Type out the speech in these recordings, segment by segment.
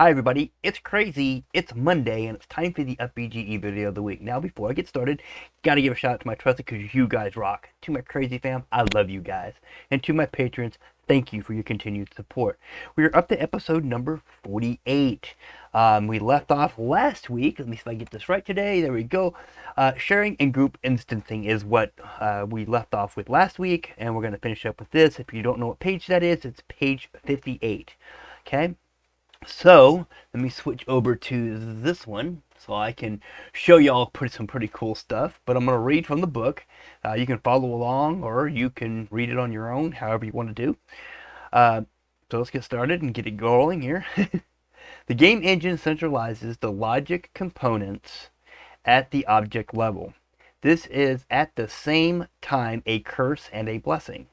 Hi everybody, it's crazy, it's Monday, and it's time for the UPBGE video of the week. Now before I get started, gotta give a shout out to my trusted because you guys rock. To my crazy fam, I love you guys. And to my patrons, thank you for your continued support. We are up to episode number 48. We left off last week, let me see if I get this right today, there we go. Sharing and group instancing is what we left off with last week, and we're going to finish up with this. If you don't know what page that is, it's page 58. Okay? So let me switch over to this one so I can show y'all some pretty cool stuff. But I'm going to read from the book. You can follow along or you can read it on your own, however you want to do. So let's get started and get it going here. The game engine centralizes the logic components at the object level. This is at the same time a curse and a blessing.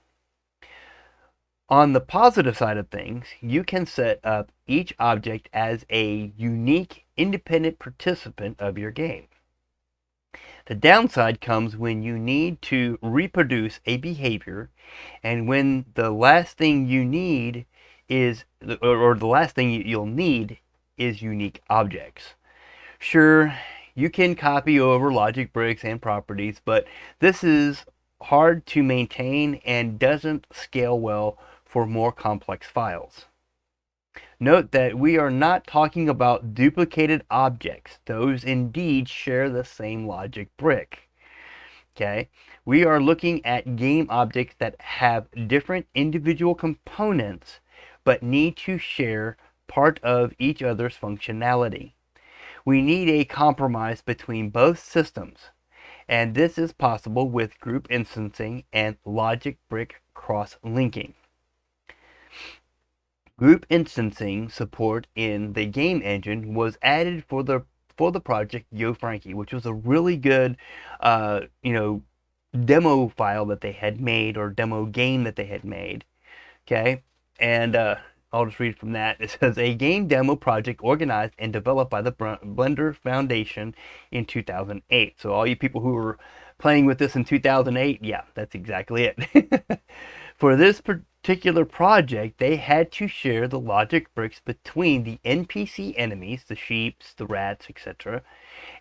On the positive side of things, you can set up each object as a unique, independent participant of your game. The downside comes when you need to reproduce a behavior, and when the last thing you need is, or the last thing you'll need is unique objects. Sure, you can copy over logic bricks and properties, but this is hard to maintain and doesn't scale well for more complex files. Note that we are not talking about duplicated objects. Those indeed share the same logic brick. Okay, we are looking at game objects that have different individual components but need to share part of each other's functionality. We need a compromise between both systems, and this is possible with group instancing and logic brick cross-linking. Group instancing support in the game engine was added for the project Yo Frankie, which was a really good, demo file that they had made, or demo game that they had made. Okay, and I'll just read from that. It says a game demo project organized and developed by the Blender Foundation in 2008. So all you people who were playing with this in 2008, yeah, that's exactly it. For this particular project, they had to share the logic bricks between the NPC enemies, the sheeps, the rats, etc.,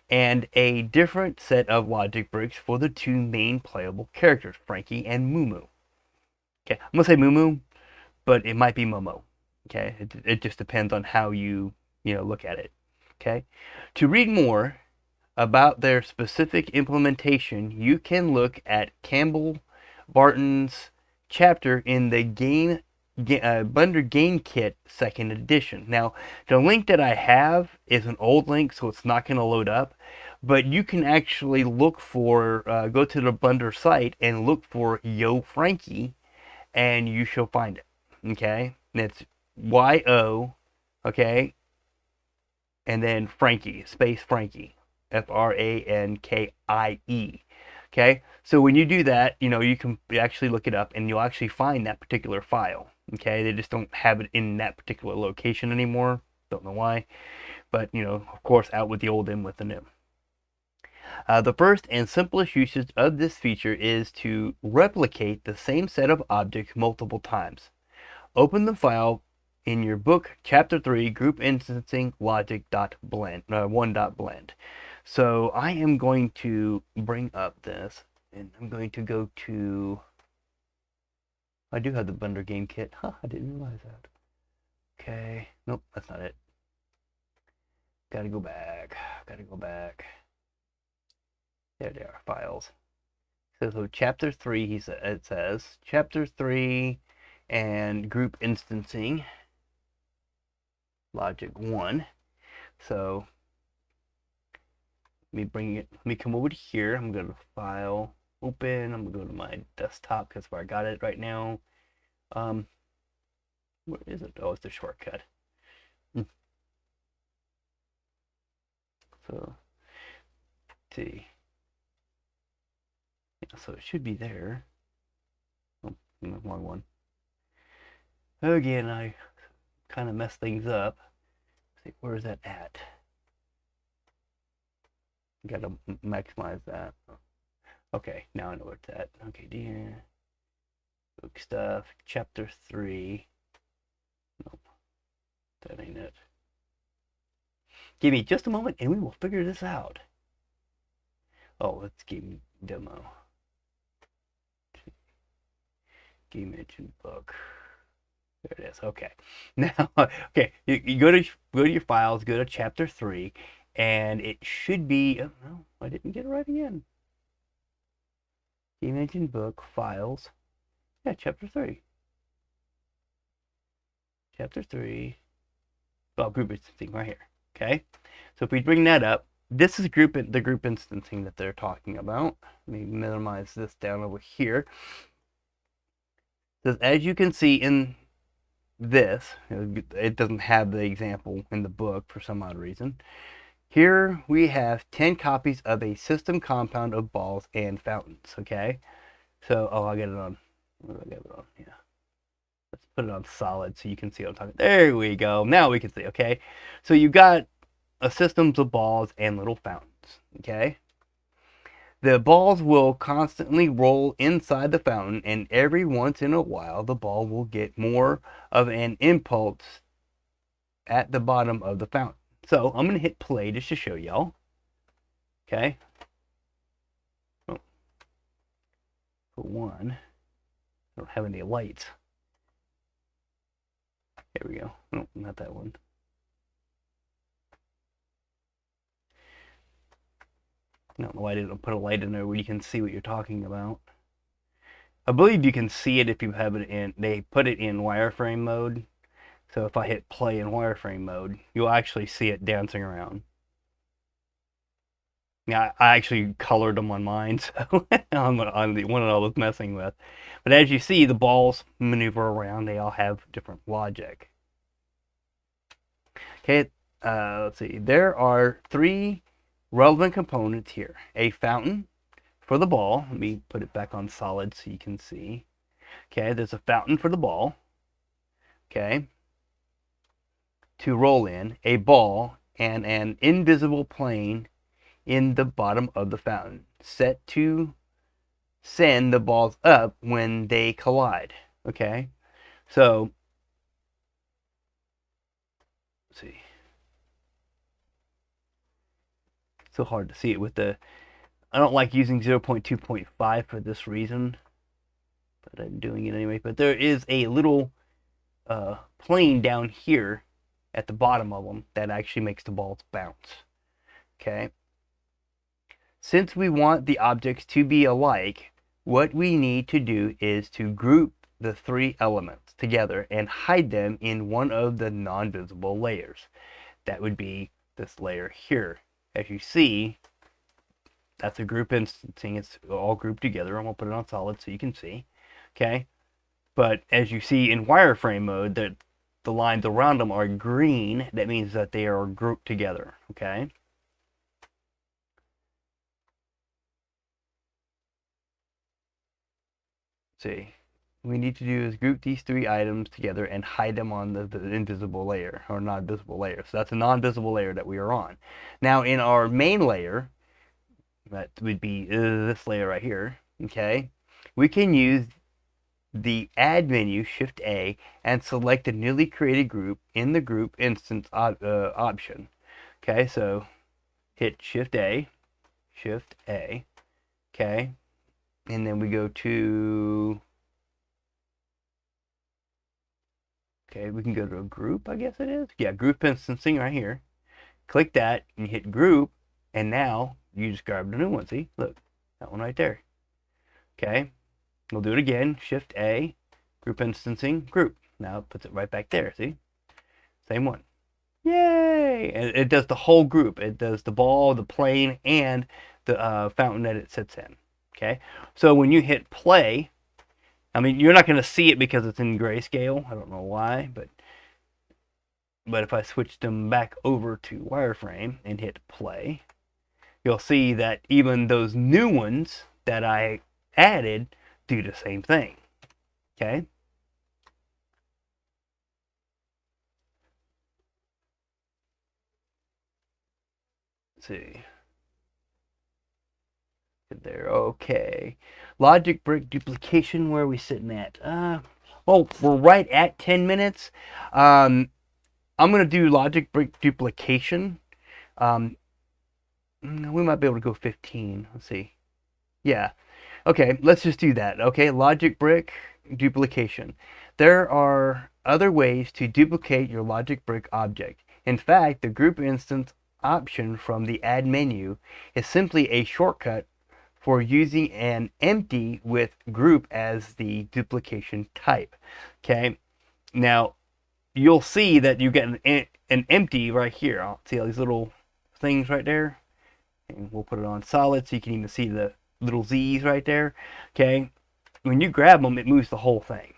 and a different set of logic bricks for the two main playable characters, Frankie and Moo. Okay, I'm gonna say Moo, but it might be Momo. Okay, it just depends on how you look at it. Okay, to read more about their specific implementation, you can look at Campbell Barton's chapter in the Blender Game Kit 2nd edition. Now, the link that I have is an old link, so it's not going to load up, but you can actually look for, go to the Blender site and look for Yo Frankie, and you shall find it. Okay, and it's Y-O, okay, and then Frankie, space Frankie, Frankie. Okay, so when you do that, you can actually look it up and you'll actually find that particular file. Okay, they just don't have it in that particular location anymore. Don't know why, but of course, out with the old, in with the new. The first and simplest usage of this feature is to replicate the same set of objects multiple times. Open the file in your book, chapter 3, group instancing logic.blend, 1.blend. So I am going to bring up this, and I'm going to go to, I do have the Blender game kit. Huh, I didn't realize that. Okay, nope, that's not it. Gotta go back. There they are, files. So chapter 3, it says, chapter 3 and group instancing, logic 1. So let me come over to here. I'm going to file, open. I'm going to go to my desktop because that's where I got it right now. Where is it? Oh, it's the shortcut. So, let's see. Yeah, so it should be there. Oh, wrong one. Again, I kind of messed things up. Let's see, where is that at? Gotta maximize that. Okay, now I know where it's at. Okay, dear. Book stuff, chapter 3. Nope, that ain't it. Give me just a moment and we will figure this out. Oh, let's game demo. Game engine book. There it is. Okay. Now, okay, you go to your files, go to chapter 3, and it should be. Oh, no, I didn't get it right again. Game engine book files. Yeah, chapter 3. Chapter 3. Well, group instancing right here. Okay. So if we bring that up, this is the group instancing that they're talking about. Let me minimize this down over here. So as you can see in this, it doesn't have the example in the book for some odd reason. Here we have 10 copies of a system compound of balls and fountains. Okay. So, oh, I got it on. What do I get it on? Yeah. Let's put it on solid so you can see what I'm talking. There we go. Now we can see. Okay. So you got a systems of balls and little fountains. Okay. The balls will constantly roll inside the fountain, and every once in a while the ball will get more of an impulse at the bottom of the fountain. So I'm going to hit play just to show y'all. Okay. Oh. For one, I don't have any lights. There we go. Oh, not that one. I don't know why I didn't put a light in there where you can see what you're talking about. I believe you can see it if you have it in, they put it in wireframe mode. So if I hit play in wireframe mode, you'll actually see it dancing around. Yeah, I actually colored them on mine, so on the one that I was messing with. But as you see, the balls maneuver around. They all have different logic. Okay, let's see. There are 3 relevant components here. A fountain for the ball. Let me put it back on solid so you can see. Okay, there's a fountain for the ball. Okay. To roll in, a ball, and an invisible plane in the bottom of the fountain, set to send the balls up when they collide. Okay, so let's see. It's so hard to see it with the. I don't like using 0.2.5 for this reason, but I'm doing it anyway. But there is a little plane down here at the bottom of them that actually makes the balls bounce. Okay. Since we want the objects to be alike, what we need to do is to group the 3 elements together and hide them in one of the non-visible layers. That would be this layer here. As you see, that's a group instancing. It's all grouped together. I'm going to put it on solid so you can see. Okay. But as you see in wireframe mode, the lines around them are green. That means that they are grouped together. Okay. See, what we need to do is group these 3 items together and hide them on the invisible layer or non-visible layer. So that's a non-visible layer that we are on. Now in our main layer, that would be this layer right here. Okay, we can use the add menu, Shift A, and select the newly created group in the group instance option. Okay, so hit Shift A, okay, and then we go to, okay, we can go to a group, I guess it is. Yeah, group instancing right here. Click that and hit group, and now you just grab the new one. See, look, that one right there. Okay, we'll do it again. Shift A, group instancing, group. Now it puts it right back there. See, same one. Yay! And it does the whole group. It does the ball, the plane, and the fountain that it sits in. Okay, so when you hit play, I mean, you're not going to see it because it's in grayscale. I don't know why, but if I switch them back over to wireframe and hit play, you'll see that even those new ones that I added do the same thing. Okay? Let's see. There, okay. Logic break duplication, where are we sitting at? Well, we're right at 10 minutes. I'm going to do logic break duplication We might be able to go 15. Let's see. Yeah. Okay, let's just do that. Okay, logic brick duplication. There are other ways to duplicate your logic brick object. In fact, the group instance option from the add menu is simply a shortcut for using an empty with group as the duplication type. Okay, now you'll see that you get an empty right here. See all these little things right there? And we'll put it on solid so you can even see the little Z's right there. Okay, when you grab them, it moves the whole thing.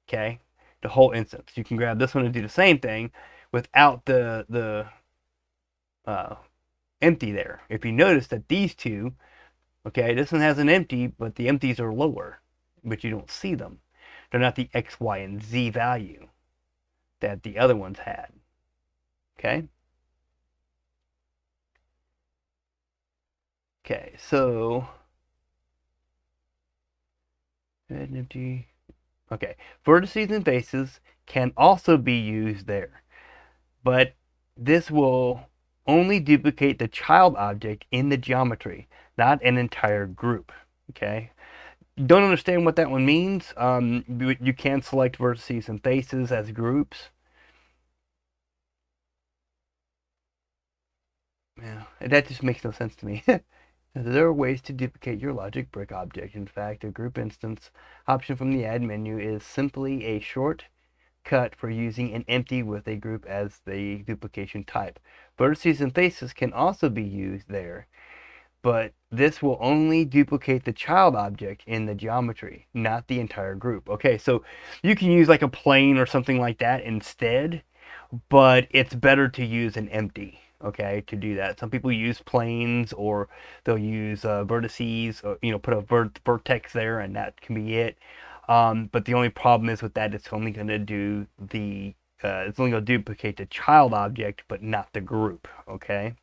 Okay, the whole instance. You can grab this one and do the same thing without the empty there. If you notice that these two, okay, this one has an empty, but the empties are lower, but you don't see them. They're not the X, Y, and Z value that the other ones had. Okay. Okay, so empty. Okay, vertices and faces can also be used there, but this will only duplicate the child object in the geometry, not an entire group. Okay, don't understand what that one means. You can select vertices and faces as groups. Yeah, that just makes no sense to me. There are ways to duplicate your logic brick object. In fact, a group instance option from the add menu is simply a shortcut for using an empty with a group as the duplication type. Vertices and faces can also be used there, but this will only duplicate the child object in the geometry, not the entire group. Okay, so you can use like a plane or something like that instead, but it's better to use an empty, okay, to do that. Some people use planes, or they'll use vertices, or, put a vertex there, and that can be it. But the only problem is with that, it's only going to do it's only going to duplicate the child object, but not the group, okay?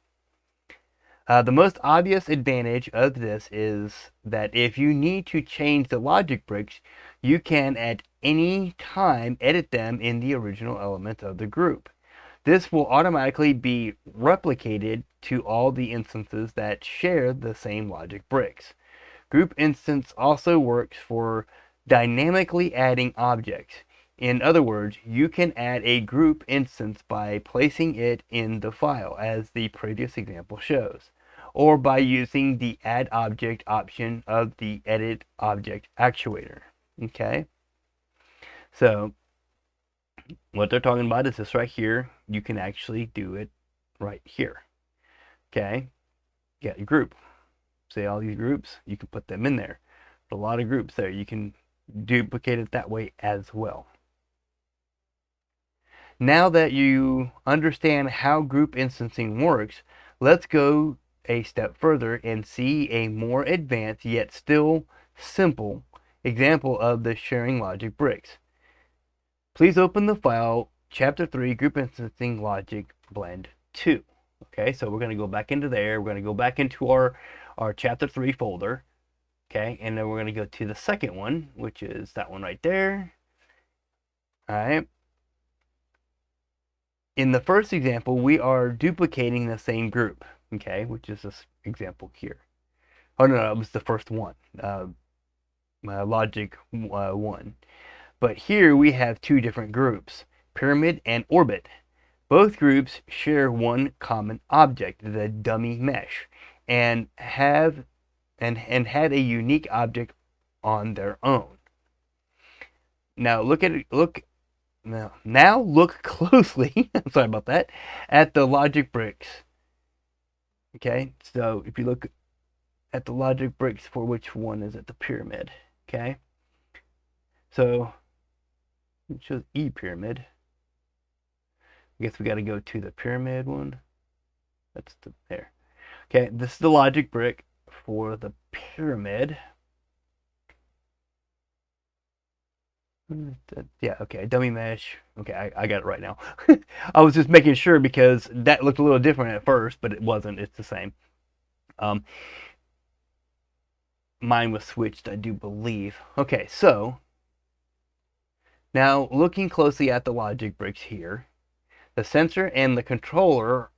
The most obvious advantage of this is that if you need to change the logic bricks, you can at any time edit them in the original element of the group. This will automatically be replicated to all the instances that share the same logic bricks. Group instance also works for dynamically adding objects. In other words, you can add a group instance by placing it in the file, as the previous example shows, or by using the add object option of the edit object actuator. Okay, so what they're talking about is this right here. You can actually do it right here. Okay, you got your group. See all these groups? You can put them in there. There's a lot of groups there. You can duplicate it that way as well. Now that you understand how group instancing works, let's go a step further and see a more advanced yet still simple example of the sharing logic bricks. Please open the file chapter 3 group instancing logic blend 2. Okay, so we're going to go back into there. We're going to go back into our chapter 3 folder. Okay, and then we're going to go to the second one, which is that one right there. All right. In the first example, we are duplicating the same group, okay, which is this example here. Oh, no, it was the first one, logic 1. But here we have two different groups, pyramid and orbit. Both groups share one common object, the dummy mesh, and had a unique object on their own. Now now look closely, sorry about that, at the logic bricks. Okay, so if you look at the logic bricks for which one is it, the pyramid, okay? So it shows E pyramid. I guess we got to go to the pyramid one. That's there. Okay, this is the logic brick for the pyramid. Yeah, okay, dummy mesh. Okay, I got it right now. I was just making sure because that looked a little different at first, but it wasn't. It's the same. Mine was switched, I do believe. Okay, so now looking closely at the logic bricks here, the sensor and the controller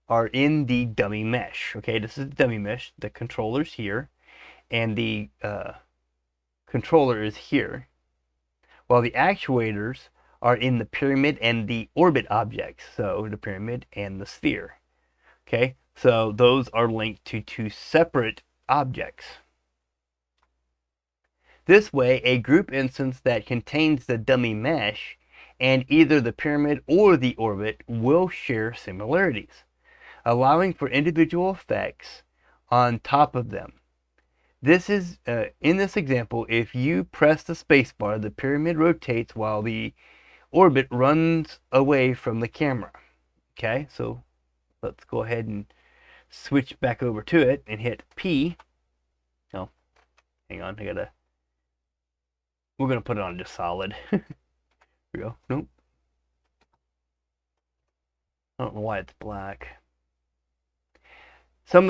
are in the dummy mesh. Okay, this is the dummy mesh. The controller's here, and the controller is here, while the actuators are in the pyramid and the orbit objects. So the pyramid and the sphere. Okay, so those are linked to two separate objects. This way, a group instance that contains the dummy mesh and either the pyramid or the orbit will share similarities, allowing for individual effects on top of them. This is, in this example, if you press the spacebar, the pyramid rotates while the orbit runs away from the camera. Okay, so let's go ahead and switch back over to it and hit P. Oh, hang on, we're gonna put it on just solid. Here we go. Nope. I don't know why it's black. Some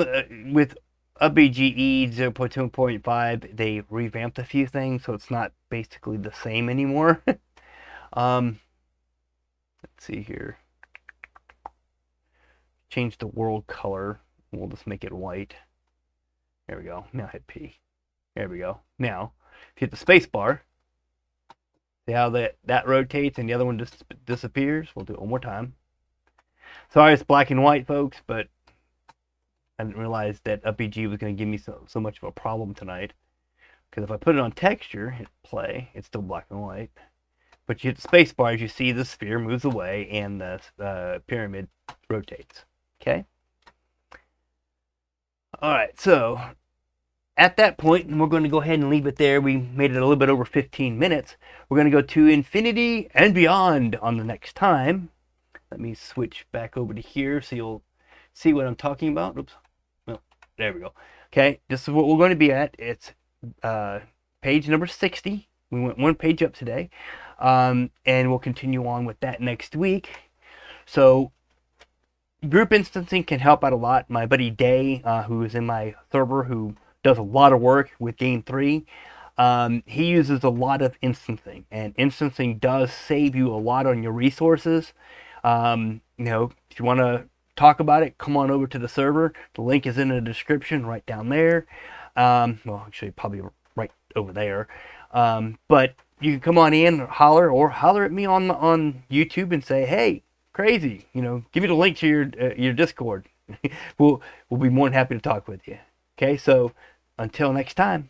with UPBGE 0.2.5, they revamped a few things, so it's not basically the same anymore. Let's see here. Change the world color. We'll just make it white. There we go. Now hit P. There we go. Now, if you hit the space bar, see how that rotates and the other one just disappears? We'll do it one more time. Sorry it's black and white, folks, but I didn't realize that UPBGE was going to give me so much of a problem tonight. Because if I put it on texture, hit play, it's still black and white. But you hit the space bar, as you see the sphere moves away and the pyramid rotates. Okay? Alright, so at that point, we're going to go ahead and leave it there. We made it a little bit over 15 minutes. We're going to go to infinity and beyond on the next time. Let me switch back over to here so you'll see what I'm talking about. Oops. Well, there we go. Okay, this is what we're going to be at. It's page number 60. We went one page up today. And we'll continue on with that next week. So group instancing can help out a lot. My buddy Day, who is in my server, who does a lot of work with Game 3, he uses a lot of instancing, and instancing does save you a lot on your resources. You know, if you want to talk about it, come on over to the server. The link is in the description right down there. Well, actually, probably right over there. But you can come on in, or holler at me on YouTube and say, hey, crazy, you know, give me the link to your Discord. we'll be more than happy to talk with you. Okay, so until next time.